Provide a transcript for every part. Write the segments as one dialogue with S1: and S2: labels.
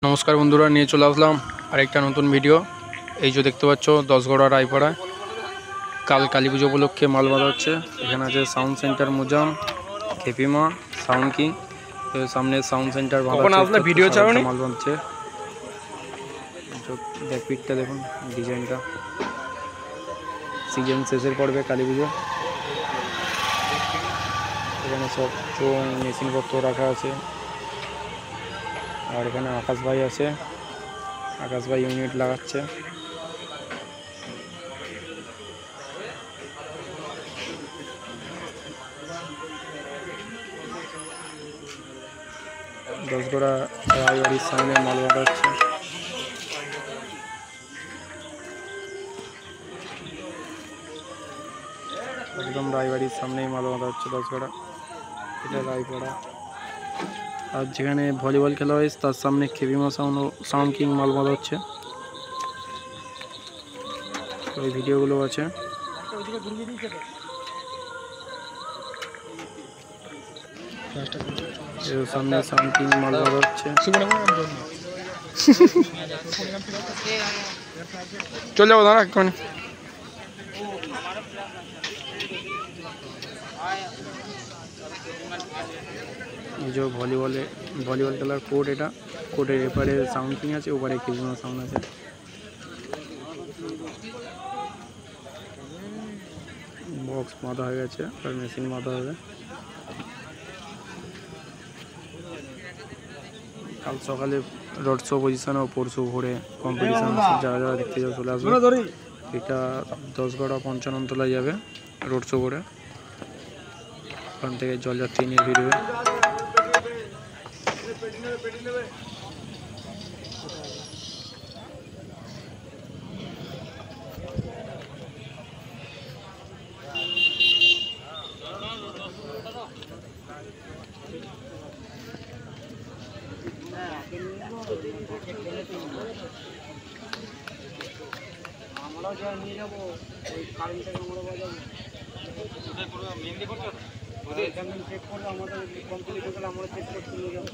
S1: নমস্কার বন্ধুরা, নিয়ে চলে আসলাম আরেকটা নতুন ভিডিও। এই যে দেখতে পাচ্ছ দশগড়া রায়পাড়া কাল কালী পুজো উপলক্ষে মাল বাঁধা হচ্ছে। এখানে আছে সাউন্ড সেন্টার মুজাম, খেপিমা, সাউন্ড কিং। সামনে সাউন্ড সেন্টার ভিডিও মাল বাঁধছে। পিকটা দেখুন, ডিজাইনটা সিজন শেষের পর্বে কালী পুজো। এখানে সব চোং মেশিনপত্র রাখা আছে। আর এখানে আকাশ ভাই আছে, আকাশ ভাই ইউনিট লাগাচ্ছে। দশগড়া রায়বাড়ির সামনে মাল বাঁধা হচ্ছে। একদম রায়বাড়ির সামনেই মাল বাঁধা হচ্ছে দশগড়া। এটা রায়পাড়া। আর যেখানে ভলিবল খেলা হয় তার সামনে খেপিমা সাউন্ড কিং মাল বাঁধা হচ্ছে। ওই ভিডিওগুলো আছে। সামনে সাউন্ড কিং মাল বাঁধা হচ্ছে। চলে যাবো দাঁড়া একটুখানি। এই যে ভলিবল খেলার কোর্ট, এটা কোর্টের এপারে সাউন্ড কিং আছে, ওপারে খেপিমা সাউন্ড আছে। বক্স বাঁধা হয়ে গেছে আর মেশিন বাঁধা হবে। কাল সকালে রোড শো পজিশন ও পরশু ভোরে কম্পিটিশন আছে। যারা যারা দেখতে যাবে চলে আসবে। এটা দশগড়া পঞ্চাননতলায় যাবে রোড শো করে। ওখান থেকে জলযাত্রী নিয়ে ফিরবে। আমরাও যা নিয়ে যাবো ওই কারেন্টটাকে আমরা বাজাবো। মেহেন্দি করছো এখানে চেক করলে আমাদের কমপ্লিট হয়ে গেলে আমরা চেক করতে নিয়ে যাবো।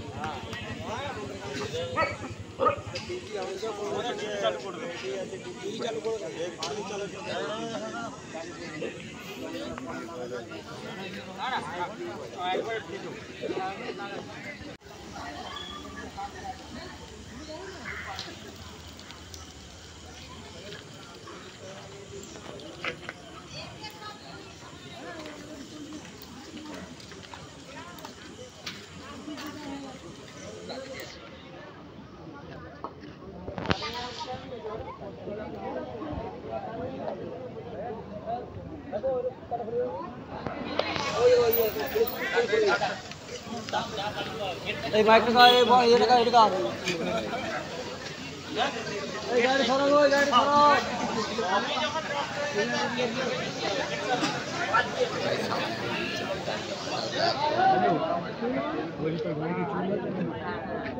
S1: এই বাইকটা এই এটা এটা এই গাড়ি সরাও, ওই গাড়ি সরাও।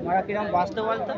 S1: মারা কিরম বাঁচতে বলতো।